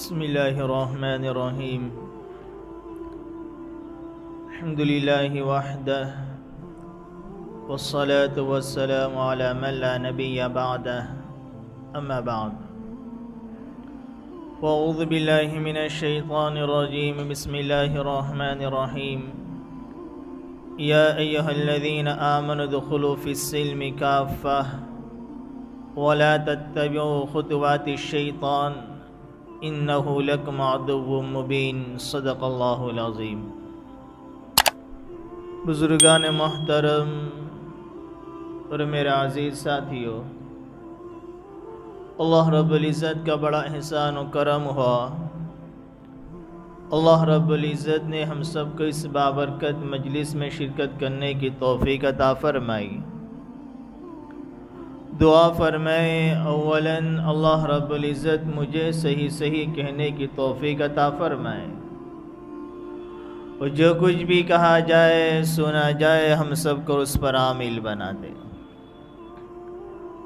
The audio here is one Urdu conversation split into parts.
بسم اللہ الرحمن الرحیم الحمد للہ وحدہ والصلاة والسلام علی من لا نبی بعدہ اما بعد واعوذ باللہ من الشیطان الرجیم بسم اللہ الرحمن الرحیم یا ایہا الذین آمنوا ادخلوا فی السلم کافہ ولا تتبعوا خطوات الشیطان انہو لکم عدو مبین صدق اللہ العظیم۔ بزرگان محترم اور میرے عزیز ساتھیو، اللہ رب العزت کا بڑا احسان و کرم ہوا۔ اللہ رب العزت نے ہم سب کو اس بابرکت مجلس میں شرکت کرنے کی توفیق عطا فرمائی۔ دعا فرمائے اولاً اللہ رب العزت مجھے صحیح کہنے کی توفیق عطا فرمائے، اور جو کچھ بھی کہا جائے سنا جائے ہم سب کو اس پر عامل بنا دے۔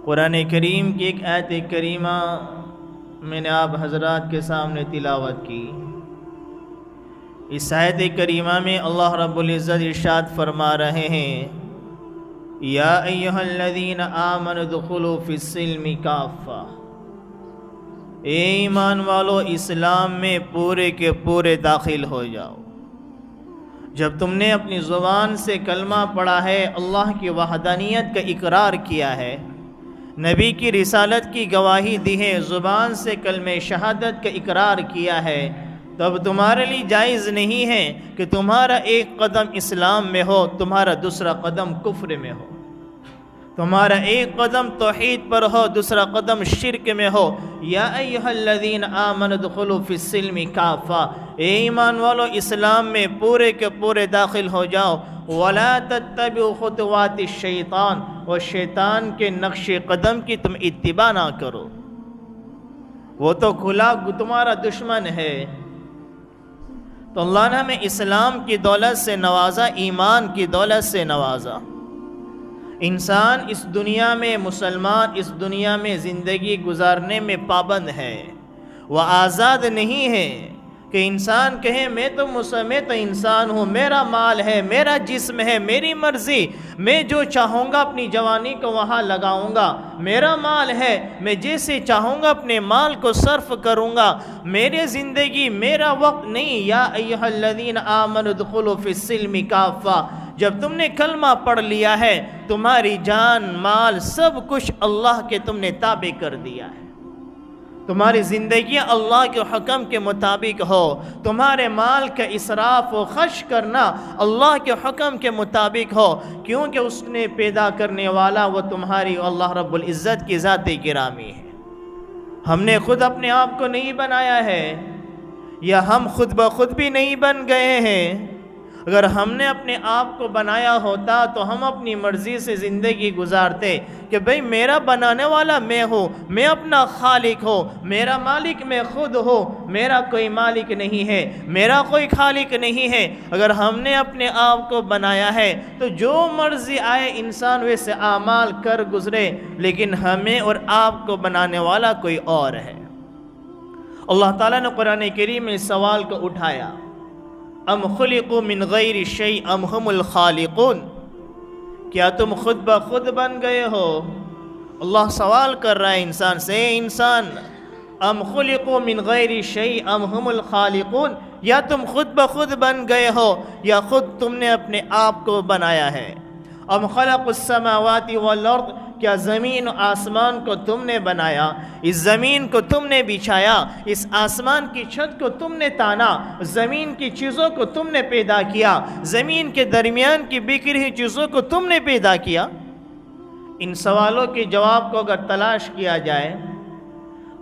قرآن کریم کی ایک آیت کریمہ میں نے آپ حضرات کے سامنے تلاوت کی۔ اس آیت کریمہ میں اللہ رب العزت ارشاد فرما رہے ہیں یا ایہا الذین آمنوا ادخلوا فی السلم کافہ، اے ایمان والو اسلام میں پورے کے پورے داخل ہو جاؤ۔ جب تم نے اپنی زبان سے کلمہ پڑھا ہے، اللہ کی وحدانیت کا اقرار کیا ہے، نبی کی رسالت کی گواہی دی ہے، زبان سے کلمہ شہادت کا اقرار کیا ہے، تب تمہارے لیے جائز نہیں ہے کہ تمہارا ایک قدم اسلام میں ہو، تمہارا دوسرا قدم کفر میں ہو، تمہارا ایک قدم توحید پر ہو، دوسرا قدم شرک میں ہو۔ یا ایہا الذین آمنوا ادخلوا فی السلم کافہ، اے ایمان والو اسلام میں پورے کے پورے داخل ہو جاؤ۔ ولا تتبعوا خطوات الشیطان، اور شیطان کے نقش قدم کی تم اتباع نہ کرو، وہ تو کھلا تمہارا دشمن ہے۔ تو اللہ نے ہمیں اسلام کی دولت سے نوازا، ایمان کی دولت سے نوازا۔ انسان اس دنیا میں، مسلمان اس دنیا میں زندگی گزارنے میں پابند ہے، وہ آزاد نہیں ہے کہ انسان کہے میں تو انسان ہوں، میرا مال ہے، میرا جسم ہے، میری مرضی، میں جو چاہوں گا اپنی جوانی کو وہاں لگاؤں گا، میرا مال ہے، میں جیسے چاہوں گا اپنے مال کو صرف کروں گا، میرے زندگی میرا وقت نہیں۔ یا ایہا الذین آمنوا ادخلوا فی السلم کافہ، جب تم نے کلمہ پڑھ لیا ہے، تمہاری جان مال سب کچھ اللہ کے تم نے تابع کر دیا ہے، تمہاری زندگی اللہ کے حکم کے مطابق ہو، تمہارے مال کا اسراف و خرچ کرنا اللہ کے حکم کے مطابق ہو، کیونکہ اس نے پیدا کرنے والا وہ تمہاری اللہ رب العزت کی ذات گرامی ہے۔ ہم نے خود اپنے آپ کو نہیں بنایا ہے، یا ہم خود بخود بھی نہیں بن گئے ہیں۔ اگر ہم نے اپنے آپ کو بنایا ہوتا تو ہم اپنی مرضی سے زندگی گزارتے کہ بھئی میرا بنانے والا میں ہوں، میں اپنا خالق ہوں، میرا مالک میں خود ہوں، میرا کوئی مالک نہیں ہے، میرا کوئی خالق نہیں ہے۔ اگر ہم نے اپنے آپ کو بنایا ہے تو جو مرضی آئے انسان ویسے اعمال کر گزرے، لیکن ہمیں اور آپ کو بنانے والا کوئی اور ہے۔ اللہ تعالیٰ نے قرآن کریم میں اس سوال کو اٹھایا، ام خلقوا من غیر شیء ام هم الخالقون، کیا تم خود بخود بن گئے ہو؟ اللہ سوال کر رہا ہے انسان سے، اے انسان ام خلقوا من غیر شیء ام هم الخالقون، یا تم خود بخود بن گئے ہو یا خود تم نے اپنے آپ کو بنایا ہے۔ ام خلق السماوات والارض، کیا زمین و آسمان کو تم نے بنایا، اس زمین کو تم نے بچھایا، اس آسمان کی چھت کو تم نے تانا، زمین کی چیزوں کو تم نے پیدا کیا، زمین کے درمیان کی بکھری ہوئی چیزوں کو تم نے پیدا کیا۔ ان سوالوں کے جواب کو اگر تلاش کیا جائے،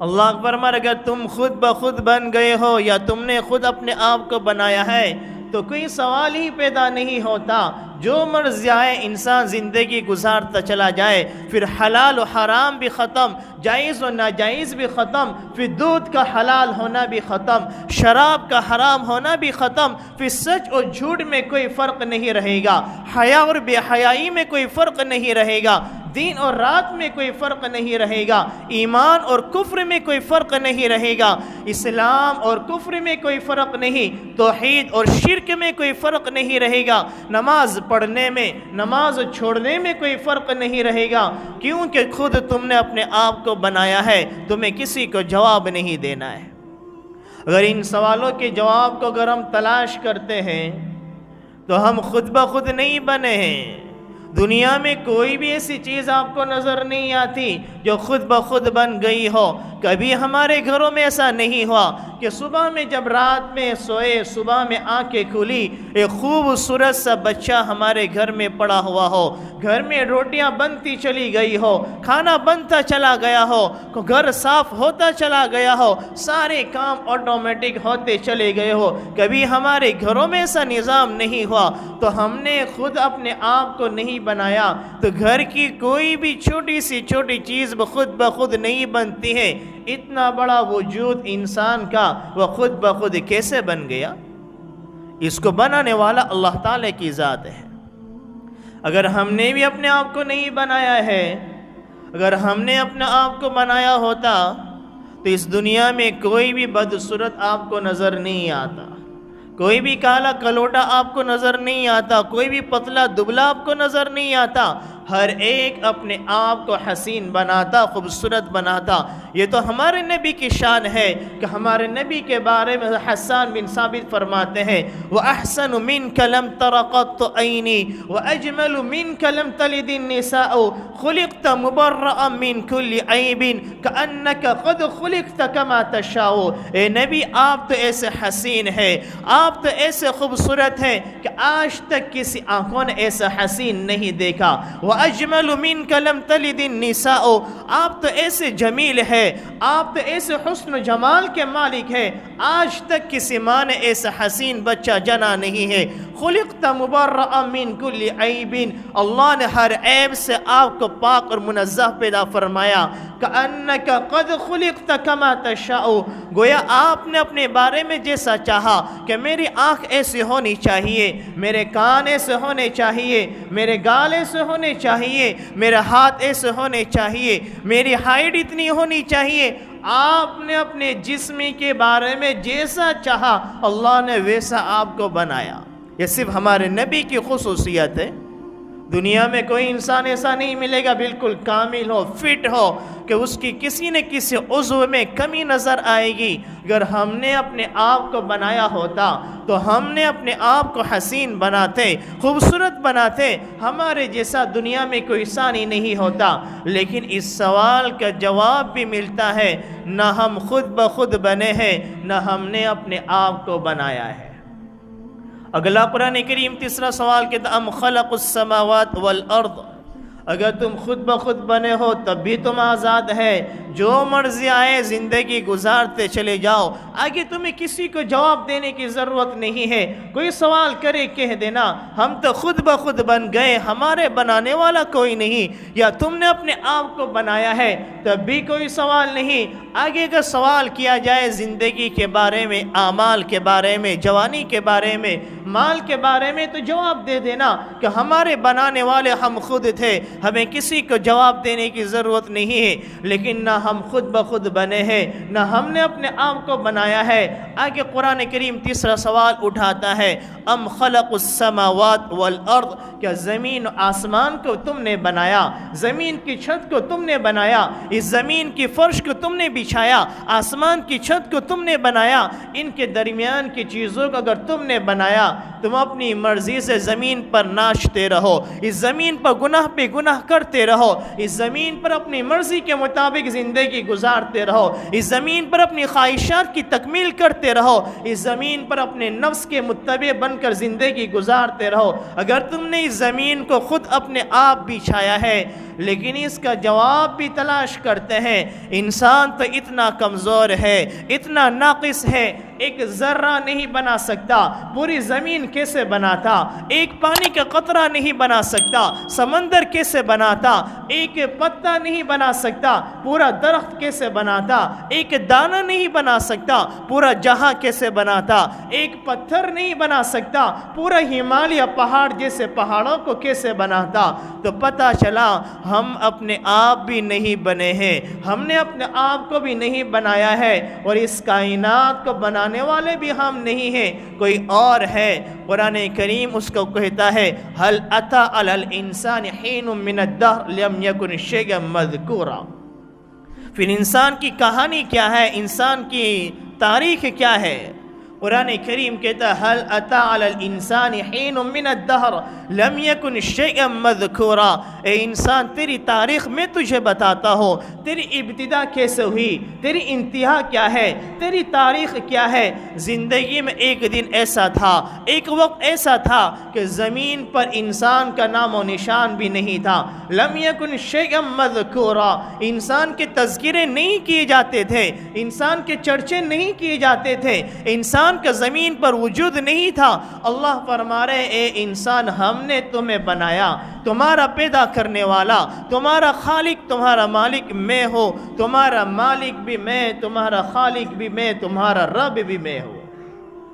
اللہ اکبر، اگر تم خود بخود بن گئے ہو یا تم نے خود اپنے آپ کو بنایا ہے تو کوئی سوال ہی پیدا نہیں ہوتا۔ جو مرضی آئے انسان زندگی گزارتا چلا جائے، پھر حلال و حرام بھی ختم، جائز و ناجائز بھی ختم، پھر دودھ کا حلال ہونا بھی ختم، شراب کا حرام ہونا بھی ختم، پھر سچ اور جھوٹ میں کوئی فرق نہیں رہے گا، حیا اور بے حیائی میں کوئی فرق نہیں رہے گا۔ دین اور رات میں کوئی فرق نہیں رہے گا، ایمان اور کفر میں کوئی فرق نہیں رہے گا، اسلام اور کفر میں کوئی فرق نہیں، توحید اور شرک میں کوئی فرق نہیں رہے گا، نماز پڑھنے میں نماز چھوڑنے میں کوئی فرق نہیں رہے گا، کیونکہ خود تم نے اپنے آپ کو بنایا ہے، تمہیں کسی کو جواب نہیں دینا ہے۔ اگر ان سوالوں کے جواب کو اگر ہم تلاش کرتے ہیں تو ہم خود بخود نہیں بنے ہیں۔ دنیا میں کوئی بھی ایسی چیز آپ کو نظر نہیں آتی جو خود بخود بن گئی ہو۔ کبھی ہمارے گھروں میں ایسا نہیں ہوا کہ صبح میں جب رات میں سوئے، صبح میں آنکھیں کھلی، ایک خوبصورت سا بچہ ہمارے گھر میں پڑا ہوا ہو، گھر میں روٹیاں بنتی چلی گئی ہو، کھانا بنتا چلا گیا ہو، گھر صاف ہوتا چلا گیا ہو، سارے کام آٹومیٹک ہوتے چلے گئے ہو۔ کبھی ہمارے گھروں میں ایسا نظام نہیں ہوا تو ہم نے خود اپنے آپ کو نہیں بنایا، تو گھر کی کوئی بھی چھوٹی سی چھوٹی چیز خود بخود نہیں بنتی ہے۔ اتنا بڑا وجود انسان کا وہ خود بخود کیسے بن گیا؟ اس کو بنانے والا اللہ تعالی کی ذات ہے۔ اگر ہم نے بھی اپنے آپ کو نہیں بنایا ہے، اگر ہم نے اپنے آپ کو بنایا ہوتا تو اس دنیا میں کوئی بھی بدصورت آپ کو نظر نہیں آتا، کوئی بھی کالا کلوٹا آپ کو نظر نہیں آتا، کوئی بھی پتلا دبلا آپ کو نظر نہیں آتا۔ ہر ایک اپنے آپ کو حسین بناتا، خوبصورت بناتا۔ یہ تو ہمارے نبی کی شان ہے کہ ہمارے نبی کے بارے میں حسان بن ثابت فرماتے ہیں وَأَحْسَنُ مِنْكَ لَمْ تَرَ قَطُّ عَيْنِي وَأَجْمَلُ مِنْكَ لَمْ تَلِدِ النِّسَاءُ خُلِقْتَ مُبَرَّأً مِنْ كُلِّ عَيْبٍ كَأَنَّكَ قَدْ خُلِقْتَ كَمَا تَشَاءُ۔ اے نبی آپ تو ایسے حسین ہے، آپ تو ایسے خوبصورت ہیں کہ آج تک کسی آنکھوں نے ایسا حسین نہیں دیکھا۔ وَأَجْمَلُ مِنْكَ لَمْ تَلِدِ النِّسَاءُ، آپ تو ایسے جمیل ہے، آپ تو ایسے حسن و جمال کے مالک ہے، آج تک کسی ماں نے ایسا حسین بچہ جنا نہیں ہے۔ خُلِقْتَ مُبَرَّأً مِنْ كُلِّ عَيْبٍ، اللہ نے ہر عیب سے آپ کو پاک اور منزہ پیدا فرمایا۔ كَأَنَّكَ قَدْ خُلِقْتَ كَمَا تَشَاءُ، گویا آپ نے اپنے بارے میں جیسا چاہا کہ میری آنکھ ایسی ہونی چاہیے، میرے کان ایسے ہونے چاہیے، میرے گال ایسے ہونے چاہیے، میرے ہاتھ ایسے ہونے چاہیے، میری ہائٹ اتنی ہونی چاہیے۔ آپ نے اپنے جسم کے بارے میں جیسا چاہا اللہ نے ویسا آپ کو بنایا۔ یہ صرف ہمارے نبی کی خصوصیت ہے۔ دنیا میں کوئی انسان ایسا نہیں ملے گا بالکل کامل ہو، فٹ ہو، کہ اس کی کسی نہ کسی عضو میں کمی نظر آئے گی۔ اگر ہم نے اپنے آپ کو بنایا ہوتا تو ہم نے اپنے آپ کو حسین بناتے، خوبصورت بناتے، ہمارے جیسا دنیا میں کوئی ثانی نہیں ہوتا۔ لیکن اس سوال کا جواب بھی ملتا ہے، نہ ہم خود بخود بنے ہیں، نہ ہم نے اپنے آپ کو بنایا ہے۔ اگلا قرآن کریم تیسرا سوال کہتا ام خلق السماوات والارض، اگر تم خود بخود بنے ہو تب بھی تم آزاد ہے، جو مرضی آئے زندگی گزارتے چلے جاؤ، آگے تمہیں کسی کو جواب دینے کی ضرورت نہیں ہے۔ کوئی سوال کرے کہہ دینا ہم تو خود بخود بن گئے، ہمارے بنانے والا کوئی نہیں، یا تم نے اپنے آپ کو بنایا ہے تب بھی کوئی سوال نہیں۔ آگے کا سوال کیا جائے زندگی کے بارے میں، اعمال کے بارے میں، جوانی کے بارے میں، مال کے بارے میں، تو جواب دے دینا کہ ہمارے بنانے والے ہم خود تھے، ہمیں کسی کو جواب دینے کی ضرورت نہیں ہے۔ لیکن نہ ہم خود بخود بنے ہیں، نہ ہم نے اپنے آپ کو بنایا ہے۔ آگے قرآن کریم تیسرا سوال اٹھاتا ہے ام خلق السماوات والارض، کیا زمین و آسمان کو تم نے بنایا، زمین کی چھت کو تم نے بنایا، اس زمین کی فرش کو تم نے بچھایا، آسمان کی چھت کو تم نے بنایا، ان کے درمیان کی چیزوں کو اگر تم نے بنایا، تم اپنی مرضی سے زمین پر ناچتے رہو، اس زمین پر گناہ پہ گناہ کرتے رہو، اس زمین پر اپنی مرضی کے مطابق زندگی گزارتے رہو، اس زمین پر اپنی خواہشات کی تکمیل کرتے رہو، اس زمین پر اپنے نفس کے متبع بن کر زندگی گزارتے رہو۔ اگر تم نے اس زمین کو خود اپنے آپ بچھایا ہے، لیکن اس کا جواب بھی تلاش کرتے ہیں، انسان تو اتنا کمزور ہے، اتنا ناقص ہے، ایک ذرہ نہیں بنا سکتا، پوری زمین کیسے بناتا؟ ایک پانی کا قطرہ نہیں بنا سکتا، سمندر کیسے بناتا؟ ایک پتا نہیں بنا سکتا، پورا درخت کیسے بناتا؟ ایک دانہ نہیں بنا سکتا، پورا جہاں کیسے بناتا؟ ایک پتھر نہیں بنا سکتا، پورا ہمالیہ پہاڑ جیسے پہاڑوں کو کیسے بناتا؟ تو پتہ چلا ہم اپنے آپ بھی نہیں بنے ہیں، ہم نے اپنے آپ کو بھی نہیں بنایا ہے، اور اس کائنات کو بنانے والے بھی ہم نہیں ہیں، کوئی اور ہے۔ قرآن کریم اس کو کہتا ہے هل اتى على الانسان حين من الدهر لم يكن شيئا مذكورا۔ پھر انسان کی کہانی کیا ہے، انسان کی تاریخ کیا ہے؟ قرآن کریم کہتا ہے هل اتى على الانسان حين من الدهر لم يكن شيئا مذكورا۔ اے انسان تیری تاریخ میں تجھے بتاتا ہوں، تیری ابتدا کیسے ہوئی، تیری انتہا کیا ہے، تیری تاریخ کیا ہے۔ زندگی میں ایک دن ایسا تھا، ایک وقت ایسا تھا کہ زمین پر انسان کا نام و نشان بھی نہیں تھا۔ لم يكن شيئا مذكورا، انسان کے تذکرے نہیں کیے جاتے تھے، انسان کے چرچے نہیں کیے جاتے تھے، انسان کا زمین پر وجود نہیں تھا۔ اللہ فرما رہے اے انسان ہم نے تمہیں بنایا، تمہارا پیدا کرنے والا، تمہارا خالق، تمہارا مالک میں ہوں، تمہارا مالک بھی میں، تمہارا خالق بھی میں، تمہارا رب بھی میں ہوں۔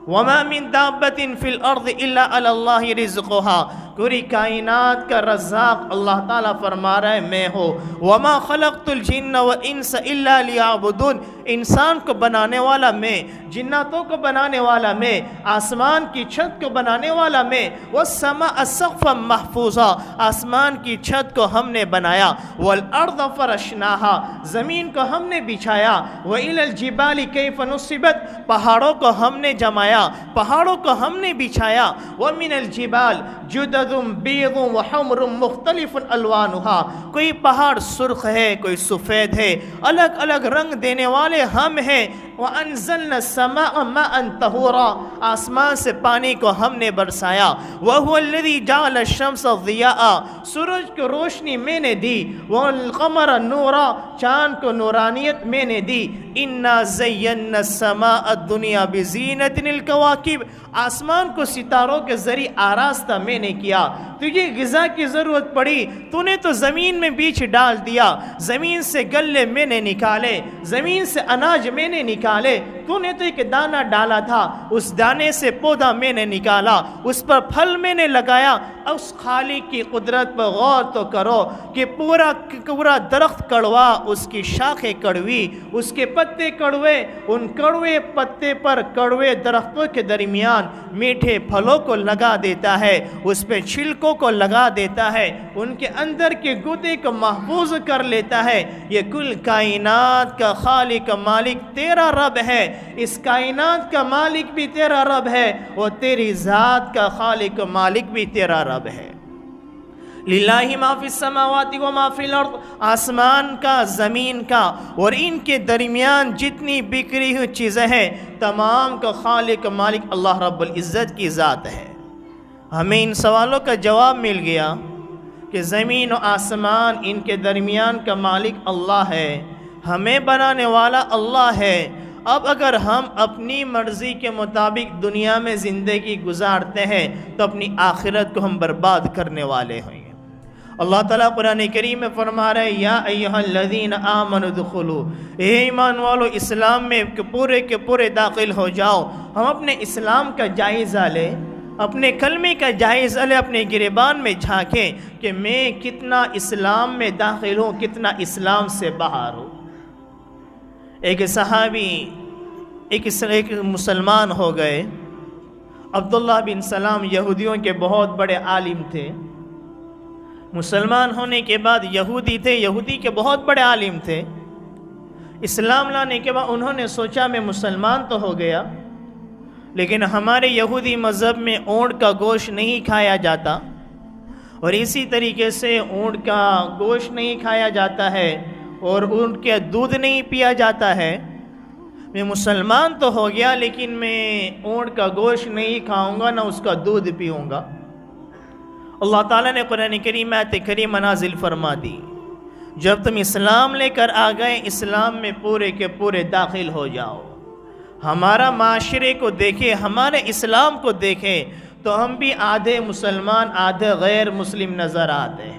وَمَا مِن دَابَّةٍ فِي الْأَرْضِ إِلَّا عَلَى اللَّهِ رِزْقُهَا، پوری کائنات کا رزاق اللہ تعالیٰ فرما رہا ہے میں ہوں۔ وَمَا خَلَقْتُ الْجِنَّ وَإِنسَ إِلَّا لِيَعْبُدُونَ، انسان کو بنانے والا میں، جناتوں کو بنانے والا میں، آسمان کی چھت کو بنانے والا میں۔ وَالسَّمَاءَ سَقْفًا مَحْفُوظًا، آسمان کی چھت کو ہم نے بنایا۔ وَالْأَرْضَ فَرَشْنَاهَا، زمین کو ہم نے بچھایا۔ وَإِلَى الْجِبَالِ كَيْفَ نُصِبَتْ، پہاڑوں کو ہم نے جمایا، پہاڑوں کو ہم نے بچھایا۔ وَمِنَ الْجِبَالِ جُدَدٌ بِيضٌ وَحُمْرٌ مُخْتَلِفٌ أَلْوَانُهَا، کوئی پہاڑ سرخ ہے، کوئی سفید ہے، الگ الگ رنگ دینے والے ہم ہیں۔ وَأَنزَلْنَا السَّمَاءَ مَاءً طَهُورًا، آسمان سے پانی کو ہم نے برسایا۔ وَهُوَ الَّذِي جَعَلَ الشَّمْسَ ضِيَاءً، سورج کو روشنی میں نے دی۔ وَالْقَمَرَ نُورًا، چاند کو نورانیت میں نے دی۔ إِنَّا زَيَّنَّا السَّمَاءَ الدُّنْيَا بِزِينَةٍ الْكَوَاكِبِ، آسمان کو ستاروں کے ذریعے آراستہ میں نے کیا۔ تجھے غذا کی ضرورت پڑی، تو نے تو زمین میں بیج ڈال دیا، زمین سے گلے میں نے نکالے، زمین سے اناج میں نے نکالے۔ تو نے تو ایک دانہ ڈالا تھا، اس دانے سے پودا میں نے نکالا، اس پر پھل میں نے لگایا۔ اس خالق کی قدرت پر غور تو کرو کہ پورا درخت کڑوا، اس کی شاخیں کڑوی، اس کے پتے کڑوے، ان کڑوے پتے پر کڑوے درختوں کے درمیان میٹھے پھلوں کو لگا دیتا ہے، اس پہ چھلکوں کو لگا دیتا ہے، ان کے اندر کے گودے کو محفوظ کر لیتا ہے۔ یہ کل کائنات کا خالق مالک تیرا رب ہے، اس کائنات کا مالک بھی تیرا رب ہے، وہ تیری ذات کا خالق مالک بھی تیرا رب ہے۔ للہ ما فی السماوات و ما فی الارض، آسمان کا، زمین کا اور ان کے درمیان جتنی بکھری ہوئی چیزیں ہیں، تمام کا خالق مالک اللہ رب العزت کی ذات ہے۔ ہمیں ان سوالوں کا جواب مل گیا کہ زمین و آسمان ان کے درمیان کا مالک اللہ ہے، ہمیں بنانے والا اللہ ہے۔ اب اگر ہم اپنی مرضی کے مطابق دنیا میں زندگی گزارتے ہیں تو اپنی آخرت کو ہم برباد کرنے والے ہیں۔ اللہ تعالیٰ قرآن کریم میں فرما رہے یا ایہا الذین آمنوا ادخلوا، اے ایمان والو اسلام میں پورے کے پورے داخل ہو جاؤ۔ ہم اپنے اسلام کا جائزہ لیں، اپنے کلمے کا جائزہ لیں، اپنے گریبان میں جھانکیں کہ میں کتنا اسلام میں داخل ہوں، کتنا اسلام سے باہر ہوں۔ ایک صحابی ایک مسلمان ہو گئے۔ عبداللہ بن سلام یہودیوں کے بہت بڑے عالم تھے۔ مسلمان ہونے کے بعد یہودی تھے، یہودی کے بہت بڑے عالم تھے۔ اسلام لانے کے بعد انہوں نے سوچا میں مسلمان تو ہو گیا، لیکن ہمارے یہودی مذہب میں اونٹ کا گوشت نہیں کھایا جاتا، اور اسی طریقے سے اونٹ کا گوشت نہیں کھایا جاتا ہے، اور اونٹ کا دودھ نہیں پیا جاتا ہے۔ میں مسلمان تو ہو گیا، لیکن میں اونٹ کا گوشت نہیں کھاؤں گا، نہ اس کا دودھ پیوں گا۔ اللہ تعالیٰ نے قرآن کریم آیت کریمہ نازل فرما دی، جب تم اسلام لے کر آ گئے، اسلام میں پورے کے پورے داخل ہو جاؤ۔ ہمارا معاشرے کو دیکھیں، ہمارے اسلام کو دیکھیں تو ہم بھی آدھے مسلمان آدھے غیر مسلم نظر آتے ہیں۔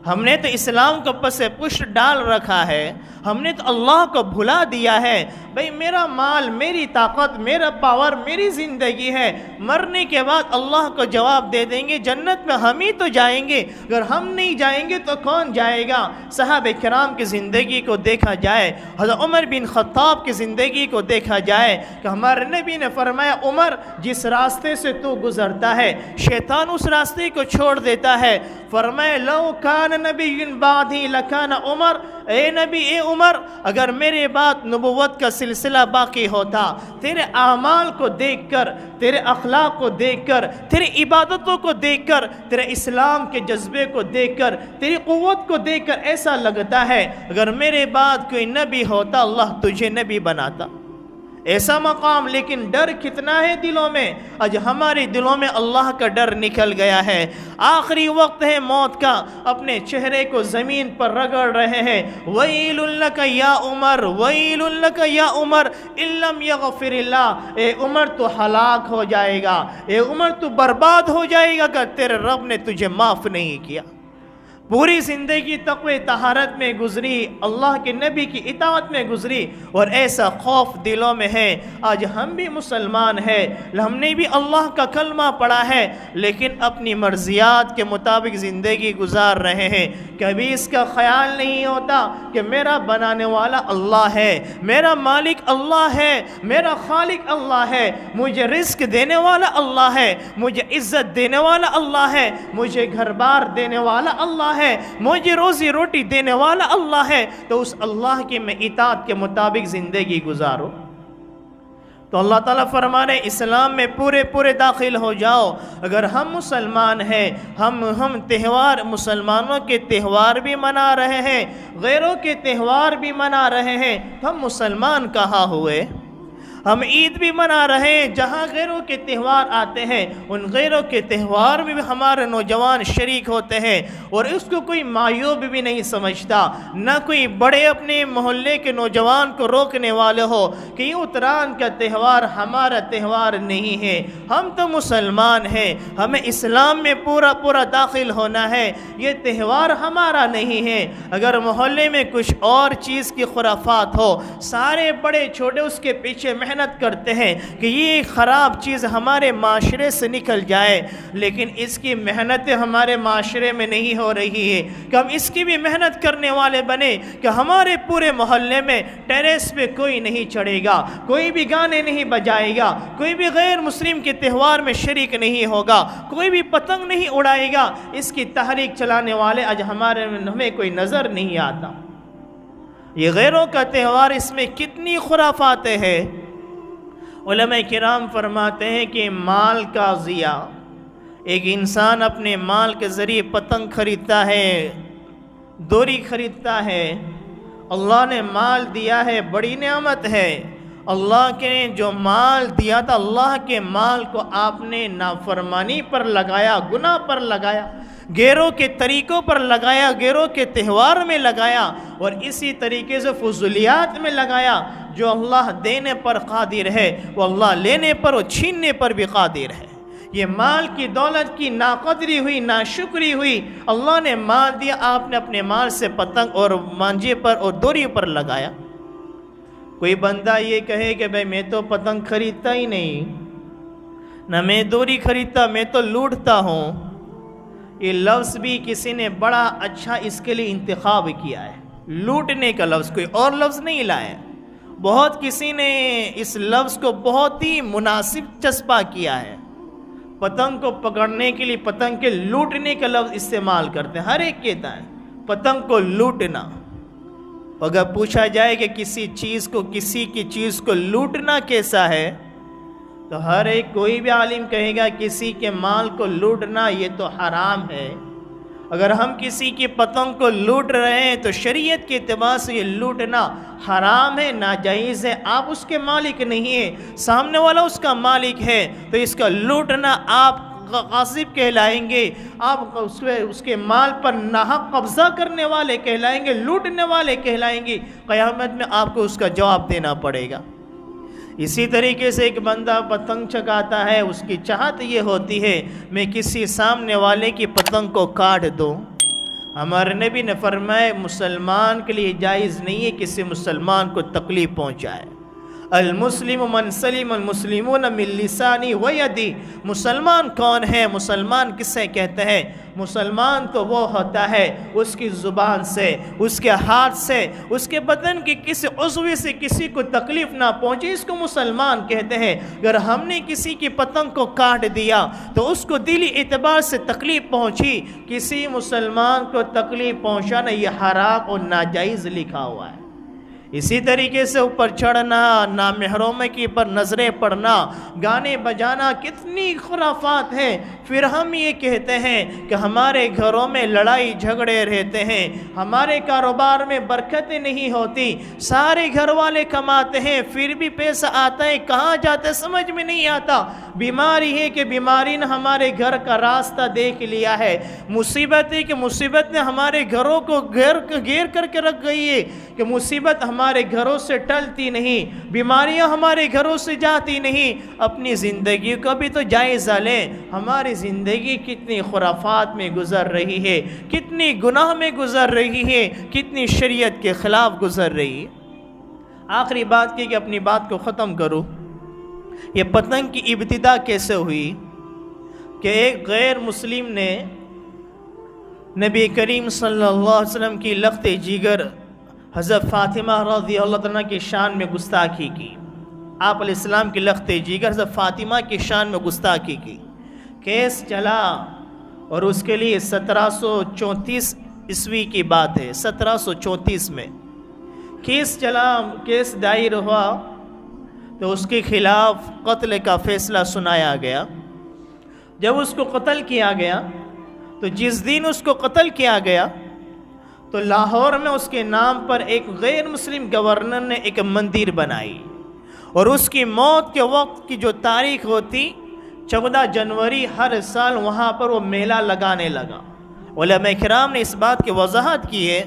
ہم نے تو اسلام کو پس پشت ڈال رکھا ہے، ہم نے تو اللہ کو بھلا دیا ہے۔ بھئی میرا مال، میری طاقت، میرا پاور، میری زندگی ہے، مرنے کے بعد اللہ کو جواب دے دیں گے، جنت میں ہم ہی تو جائیں گے، اگر ہم نہیں جائیں گے تو کون جائے گا؟ صحابہ کرام کی زندگی کو دیکھا جائے، حضرت عمر بن خطاب کی زندگی کو دیکھا جائے کہ ہمارے نبی نے فرمایا، عمر جس راستے سے تو گزرتا ہے شیطان اس راستے کو چھوڑ دیتا ہے۔ فرمایا لو کان نبی بعدی لکان عمر، اے نبی، اے عمر، اگر میرے بعد نبوت کا سلسلہ باقی ہوتا، تیرے اعمال کو دیکھ کر، تیرے اخلاق کو دیکھ کر، تیرے عبادتوں کو دیکھ کر، تیرے اسلام کے جذبے کو دیکھ کر، تیری قوت کو دیکھ کر ایسا لگتا ہے اگر میرے بعد کوئی نبی ہوتا اللہ تجھے نبی بناتا۔ ایسا مقام، لیکن ڈر کتنا ہے دلوں میں؟ آج ہمارے دلوں میں اللہ کا ڈر نکل گیا ہے۔ آخری وقت ہے موت کا، اپنے چہرے کو زمین پر رگڑ رہے ہیں، وَيْلٌ لَكَ يَا عُمَرْ وَيْلٌ لَكَ يَا عُمَرْ إِن لَّمْ يَغْفِرِ اللَّهُ، اے عمر تو ہلاک ہو جائے گا، اے عمر تو برباد ہو جائے گا اگر تیرے رب نے تجھے معاف نہیں کیا۔ پوری زندگی تقوی طہارت میں گزری، اللہ کے نبی کی اطاعت میں گزری، اور ایسا خوف دلوں میں ہے۔ آج ہم بھی مسلمان ہیں، ہم نے بھی اللہ کا کلمہ پڑھا ہے، لیکن اپنی مرضیات کے مطابق زندگی گزار رہے ہیں۔ کبھی اس کا خیال نہیں ہوتا کہ میرا بنانے والا اللہ ہے، میرا مالک اللہ ہے، میرا خالق اللہ ہے، مجھے رزق دینے والا اللہ ہے، مجھے عزت دینے والا اللہ ہے، مجھے گھر بار دینے والا اللہ ہے، مجھے روزی روٹی دینے والا اللہ ہے، تو اس اللہ کی میں اطاعت کے مطابق زندگی گزارو۔ تو اللہ تعالیٰ فرما رہے اسلام میں پورے داخل ہو جاؤ۔ اگر ہم مسلمان ہیں، ہم تہوار، مسلمانوں کے تہوار بھی منا رہے ہیں، غیروں کے تہوار بھی منا رہے ہیں، تو ہم مسلمان کہاں ہوئے؟ ہم عید بھی منا رہے ہیں، جہاں غیروں کے تہوار آتے ہیں ان غیروں کے تہوار میں بھی ہمارے نوجوان شریک ہوتے ہیں، اور اس کو کوئی معیوب بھی نہیں سمجھتا، نہ کوئی بڑے اپنے محلے کے نوجوان کو روکنے والے ہو کہ یہ اتران کا تہوار ہمارا تہوار نہیں ہے۔ ہم تو مسلمان ہیں، ہمیں اسلام میں پورا داخل ہونا ہے، یہ تہوار ہمارا نہیں ہے۔ اگر محلے میں کچھ اور چیز کی خرافات ہو، سارے بڑے چھوٹے اس کے پیچھے محنت کرتے ہیں کہ یہ خراب چیز ہمارے معاشرے سے نکل جائے، لیکن اس کی محنتیں ہمارے معاشرے میں نہیں ہو رہی ہے کہ ہم اس کی بھی محنت کرنے والے بنے کہ ہمارے پورے محلے میں ٹیریس پہ کوئی نہیں چڑھے گا، کوئی بھی گانے نہیں بجائے گا، کوئی بھی غیر مسلم کے تہوار میں شریک نہیں ہوگا، کوئی بھی پتنگ نہیں اڑائے گا۔ اس کی تحریک چلانے والے آج ہمیں کوئی نظر نہیں آتا۔ یہ غیروں کا تہوار، اس میں کتنی خرافاتیں ہیں۔ علماء کرام فرماتے ہیں کہ مال کا ضیاع، ایک انسان اپنے مال کے ذریعے پتنگ خریدتا ہے، دوری خریدتا ہے۔ اللہ نے مال دیا ہے، بڑی نعمت ہے۔ اللہ کے جو مال دیا تھا، اللہ کے مال کو آپ نے نافرمانی پر لگایا، گناہ پر لگایا، غیروں کے طریقوں پر لگایا، غیروں کے تہوار میں لگایا، اور اسی طریقے سے فضولیات میں لگایا۔ جو اللہ دینے پر قادر ہے وہ اللہ لینے پر اور چھیننے پر بھی قادر ہے۔ یہ مال کی دولت کی ناقدری ہوئی، ناشکری ہوئی۔ اللہ نے مال دیا، آپ نے اپنے مال سے پتنگ اور مانجے پر اور دوری پر لگایا۔ کوئی بندہ یہ کہے کہ بھئی میں تو پتنگ خریدتا ہی نہیں، نہ میں دوری خریدتا، میں تو لوٹتا ہوں، یہ لفظ بھی کسی نے بڑا اچھا اس کے لیے انتخاب کیا ہے۔ لوٹنے کا لفظ، کوئی اور لفظ نہیں لائے۔ بہت کسی نے اس لفظ کو بہت ہی مناسب چسپا کیا ہے۔ پتنگ کو پکڑنے کے لیے پتنگ کے لوٹنے کا لفظ استعمال کرتے ہیں، ہر ایک کہتا ہے پتنگ کو لوٹنا۔ اگر پوچھا جائے کہ کسی کی چیز کو لوٹنا کیسا ہے، تو ہر ایک کوئی بھی عالم کہے گا کسی کے مال کو لوٹنا یہ تو حرام ہے۔ اگر ہم کسی کی پتنگ کو لوٹ رہے ہیں تو شریعت کے اعتبار سے یہ لوٹنا حرام ہے، ناجائز ہے۔ آپ اس کے مالک نہیں ہیں، سامنے والا اس کا مالک ہے، تو اس کا لوٹنا آپ غاصب کہلائیں گے، آپ اس کے مال پر ناحق قبضہ کرنے والے کہلائیں گے، لوٹنے والے کہلائیں گے۔ قیامت میں آپ کو اس کا جواب دینا پڑے گا۔ اسی طریقے سے ایک بندہ پتنگ چگاتا ہے، اس کی چاہت یہ ہوتی ہے میں کسی سامنے والے کی پتنگ کو کاٹ دوں۔ ہمارے نبی نے فرمایا مسلمان کے لیے جائز نہیں ہے کسی مسلمان کو تکلیف پہنچائے۔ المسلم من سلم المسلمون من لسانی و یدی۔ مسلمان کون ہے؟ مسلمان کسے کہتے ہیں؟ مسلمان تو وہ ہوتا ہے اس کی زبان سے، اس کے ہاتھ سے، اس کے بدن کی کسی عضو سے کسی کو تکلیف نہ پہنچے، اس کو مسلمان کہتے ہیں۔ اگر ہم نے کسی کی پتنگ کو کاٹ دیا تو اس کو دلی اعتبار سے تکلیف پہنچی۔ کسی مسلمان کو تکلیف پہنچانا یہ حرام اور ناجائز لکھا ہوا ہے۔ اسی طریقے سے اوپر چڑھنا، نامحرموں کی پر نظریں پڑنا، گانے بجانا، کتنی خرافات ہیں۔ پھر ہم یہ کہتے ہیں کہ ہمارے گھروں میں لڑائی جھگڑے رہتے ہیں، ہمارے کاروبار میں برکتیں نہیں ہوتی، سارے گھر والے کماتے ہیں پھر بھی پیسہ آتا ہے کہاں جاتا ہے سمجھ میں نہیں آتا۔ بیماری ہے کہ بیماری نے ہمارے گھر کا راستہ دیکھ لیا ہے، مصیبت ہے کہ مصیبت نے ہمارے گھروں کو گھیر کر کے رکھ گئی ہے کہ مصیبت ہمارے گھروں سے ٹلتی نہیں، بیماریاں ہمارے گھروں سے جاتی نہیں۔ اپنی زندگی کو بھی تو جائزہ لیں، ہماری زندگی کتنی خرافات میں گزر رہی ہے، کتنی گناہ میں گزر رہی ہے، کتنی شریعت کے خلاف گزر رہی ہے۔ آخری بات کی کہ اپنی بات کو ختم کروں، یہ پتنگ کی ابتدا کیسے ہوئی کہ ایک غیر مسلم نے نبی کریم صلی اللہ علیہ وسلم کی لخت جگر حضرت فاطمہ رضی اللہ عنہ کی شان میں گستاخی کی۔ آپ علیہ السلام کی لخت جگر حضرت فاطمہ کی شان میں گستاخی کی، کیس چلا اور اس کے لیے 1734 عیسوی کی بات ہے، 1734 میں کیس چلا، کیس دائر ہوا تو اس کے خلاف قتل کا فیصلہ سنایا گیا۔ جب اس کو قتل کیا گیا تو جس دن اس کو قتل کیا گیا تو لاہور میں اس کے نام پر ایک غیر مسلم گورنر نے ایک مندر بنائی، اور اس کی موت کے وقت کی جو تاریخ ہوتی 14 جنوری ہر سال وہاں پر وہ میلہ لگانے لگا۔ علماء کرام نے اس بات کی وضاحت کی ہے،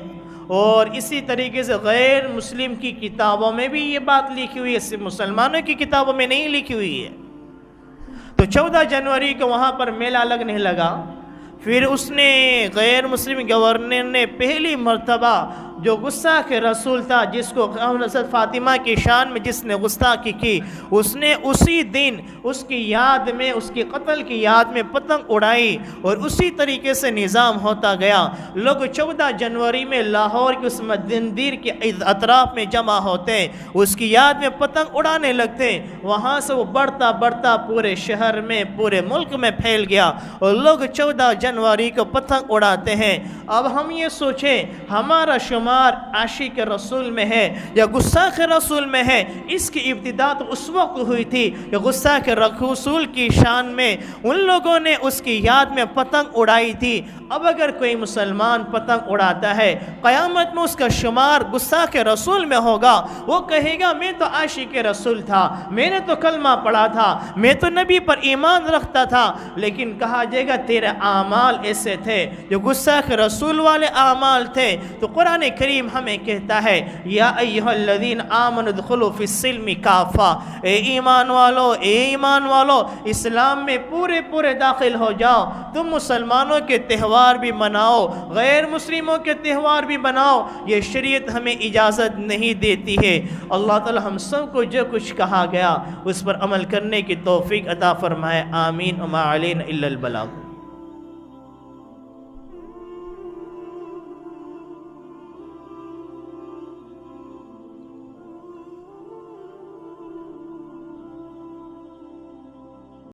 اور اسی طریقے سے غیر مسلم کی کتابوں میں بھی یہ بات لکھی ہوئی ہے، صرف مسلمانوں کی کتابوں میں نہیں لکھی ہوئی ہے۔ تو 14 جنوری کو وہاں پر میلہ لگنے لگا۔ پھر اس نے غیر مسلم گورنر نے پہلی مرتبہ جو گستاخ رسول تھا، جس کو حضرت فاطمہ کی شان میں جس نے گستاخی کی، اس نے اسی دن اس کی یاد میں، اس کی قتل کی یاد میں پتنگ اڑائی، اور اسی طریقے سے نظام ہوتا گیا۔ لوگ 14 جنوری میں لاہور کے اس مندر کے اطراف میں جمع ہوتے، اس کی یاد میں پتنگ اڑانے لگتے، وہاں سے وہ بڑھتا بڑھتا پورے شہر میں، پورے ملک میں پھیل گیا، اور لوگ 14 جنوری کو پتنگ اڑاتے ہیں۔ اب ہم یہ سوچیں ہمارا شمار عاشق رسول میں ہے یا گستاخ رسول میں ہے؟ اس کی ابتدا تو اس وقت ہوئی تھی کہ گستاخ رسول کی شان میں ان لوگوں نے اس کی یاد میں پتنگ اڑائی تھی۔ اب اگر کوئی مسلمان پتنگ اڑاتا ہے، قیامت میں اس کا شمار گستاخ رسول میں ہوگا، وہ کہے گا میں تو عاشق رسول تھا، میں نے تو کلمہ پڑھا تھا، میں تو نبی پر ایمان رکھتا تھا، لیکن کہا جائے گا تیرے اعمال ایسے تھے جو گستاخ رسول والے اعمال تھے۔ تو قرآن کریم ہمیں کہتا ہے یا ایھا الذین آمنوا ادخلوا فی السلم کافہ، اے ایمان والو اسلام میں پورے داخل ہو جاؤ۔ تم مسلمانوں کے تہوار بھی مناؤ، غیر مسلموں کے تہوار بھی مناؤ، یہ شریعت ہمیں اجازت نہیں دیتی ہے۔ اللہ تعالی ہم سب کو جو کچھ کہا گیا اس پر عمل کرنے کی توفیق عطا فرمائے، آمین۔ وما علینا الا البلاغ۔